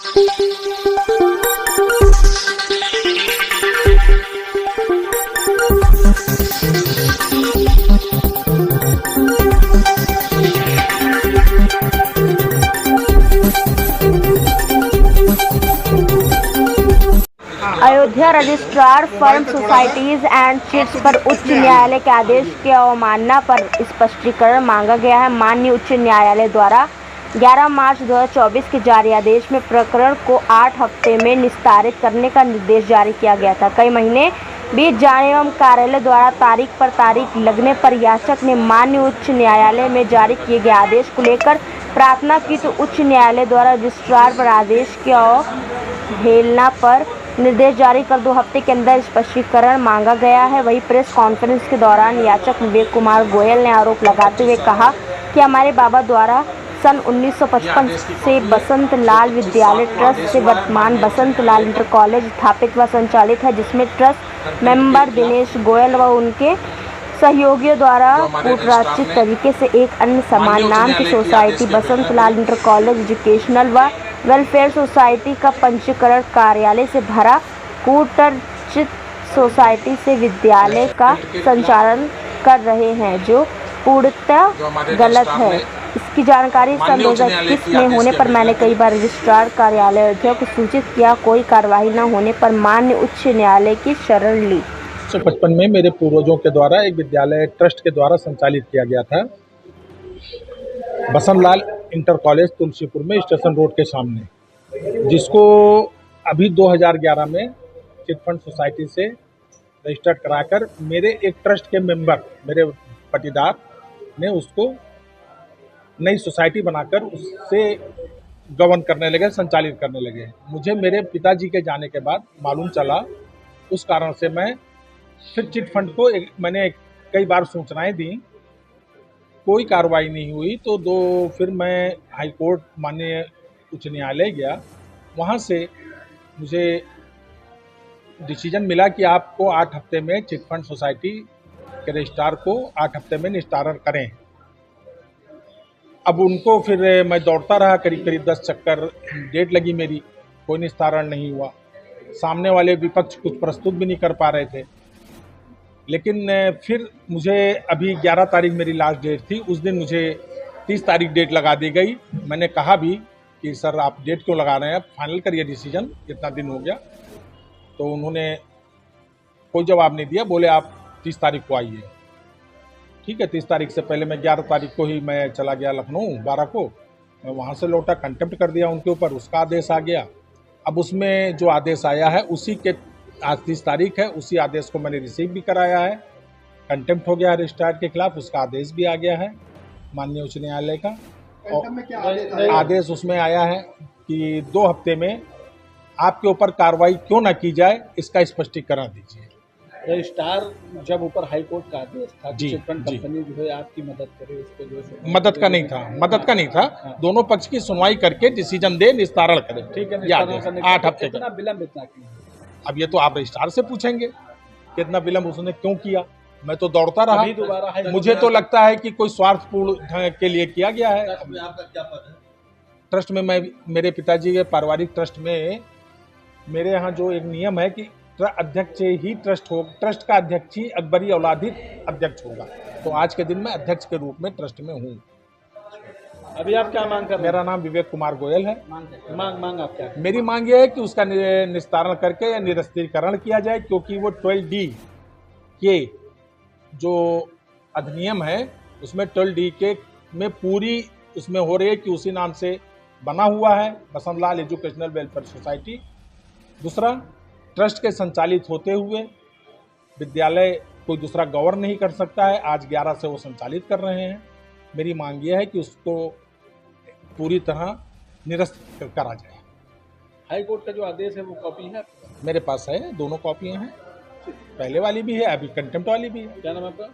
Ayodhya registrar firm societies and chits पर उच्च न्यायालय के आदेश की अवमानना पर स्पष्टीकरण मांगा गया है। माननीय उच्च न्यायालय द्वारा 11 मार्च 2024 के जारी आदेश में प्रकरण को 8 हफ्ते में निस्तारित करने का निर्देश जारी किया गया था। कई महीने बीत जाने एवं कार्यालय द्वारा तारीख पर तारीख लगने पर याचक ने माननीय उच्च न्यायालय में जारी किए गए आदेश को लेकर प्रार्थना की तो उच्च न्यायालय द्वारा रजिस्ट्रार पर आदेश की अवहेलना पर निर्देश जारी कर 2 हफ्ते के अंदर स्पष्टीकरण मांगा गया है। वहीं प्रेस कॉन्फ्रेंस के दौरान याचक विवेक कुमार गोयल ने आरोप लगाते हुए कहा कि हमारे बाबा द्वारा सन 1955 से बसंत लाल विद्यालय ट्रस्ट से वर्तमान बसंत लाल इंटर कॉलेज स्थापित व संचालित है, जिसमें ट्रस्ट मेंबर दिनेश गोयल व उनके सहयोगियों द्वारा कूटरचित तरीके से एक अन्य समान नाम की सोसाइटी बसंत लाल इंटर कॉलेज एजुकेशनल व वेलफेयर सोसाइटी का पंजीकरण कार्यालय से भरा कूटरचित सोसाइटी से विद्यालय का संचालन कर रहे हैं, जो पूर्णतः गलत है। इसकी जानकारी सन 2021 में होने पर मैंने कई बार रजिस्ट्रार कार्यालय अयोध्या को सूचित किया। कोई कार्रवाई न होने पर माननीय उच्च न्यायालय की शरण ली। 1955 में मेरे पूर्वजों के द्वारा एक विद्यालय ट्रस्ट के द्वारा संचालित किया गया था, बसंत लाल इंटर कॉलेज तुलसीपुर में स्टेशन रोड के सामने, जिसको अभी 2011 में चिटफंड सोसाइटी से रजिस्टर्ड कराकर मेरे एक ट्रस्ट के मेंबर, मेरे पटीदार ने उसको नई सोसाइटी बनाकर उससे गवर्न करने लगे, संचालित करने लगे। मुझे मेरे पिताजी के जाने के बाद मालूम चला, उस कारण से मैं फिर चिटफंड को मैंने कई बार सूचनाएं दी, कोई कार्रवाई नहीं हुई। तो फिर मैं हाई कोर्ट माननीय उच्च न्यायालय गया। वहाँ से मुझे डिसीजन मिला कि आपको 8 हफ्ते में चिटफंड सोसाइटी के रजिस्ट्रार को 8 हफ्ते में निस्तारण करें। अब उनको फिर मैं दौड़ता रहा, करीब 10 चक्कर, डेट लगी मेरी, कोई निस्तारण नहीं हुआ। सामने वाले विपक्ष कुछ प्रस्तुत भी नहीं कर पा रहे थे। लेकिन फिर मुझे अभी 11 तारीख मेरी लास्ट डेट थी, उस दिन मुझे 30 तारीख डेट लगा दी गई। मैंने कहा भी कि सर आप डेट क्यों लगा रहे हैं, फाइनल करिए डिसीजन, इतना दिन हो गया। तो उन्होंने कोई जवाब नहीं दिया, बोले आप 30 तारीख को आइए। ठीक है, 30 तारीख से पहले मैं 11 तारीख को ही मैं चला गया लखनऊ 12 को। मैं वहाँ से लौटा, कंटेम्प्ट कर दिया उनके ऊपर, उसका आदेश आ गया। अब उसमें जो आदेश आया है उसी के, आज 30 तारीख है, उसी आदेश को मैंने रिसीव भी कराया है। कंटेम्प्ट हो गया है रजिस्ट्रार के खिलाफ, उसका आदेश भी आ गया है माननीय उच्च न्यायालय का। और आदेश उसमें आया है कि 2 हफ्ते में आपके ऊपर कार्रवाई क्यों ना की जाए, इसका स्पष्टीकरण दीजिए। रजिस्ट्रार जब ऊपर हाई कोर्ट का आदेश था, चिटफंड कंपनी जो है आपकी मदद करे, उसको जो है मदद का नहीं था, दोनों पक्ष की सुनवाई करके डिसीजन दे, निस्तारण करे। ठीक है, 8 हफ्ते का विलम्ब इतना क्यों? अब ये तो आप रजिस्ट्रार से पूछेंगे कितना विलम्ब उसने क्यों किया। मैं तो दौड़ता रहा, मुझे तो लगता है कि कोई स्वार्थपूर्ण के लिए किया गया है। आपका क्या पद है? ट्रस्ट में मैं, मेरे पिताजी के पारिवारिक ट्रस्ट में मेरे यहाँ जो एक नियम है कि अध्यक्ष ही ट्रस्ट का अध्यक्ष ही अकबरी औलादी अध्यक्ष होगा। तो आज के दिन मैं अध्यक्ष के रूप में ट्रस्ट में हूँ। अभी आप क्या मांग कर रहे हैं? मेरा नाम विवेक कुमार गोयल है। मांग आप क्या? मेरी मांग ये है कि उसका निस्तारण करके या निरस्तीकरण किया जाए, क्योंकि वो 12D के जो अधिनियम है उसमें 12D के में पूरी उसमें हो रही है कि उसी नाम से बना हुआ है बसंत लाल एजुकेशनल वेलफेयर सोसाइटी। दूसरा, ट्रस्ट के संचालित होते हुए विद्यालय कोई दूसरा गवर्न नहीं कर सकता है। आज 11 से वो संचालित कर रहे हैं। मेरी मांग ये है कि उसको पूरी तरह निरस्त करा जाए। हाई कोर्ट का जो आदेश है वो कॉपी है मेरे पास है, दोनों कॉपियां हैं, पहले वाली भी है, अभी कंटेम्प्ट वाली भी है। क्या नाम है आपका?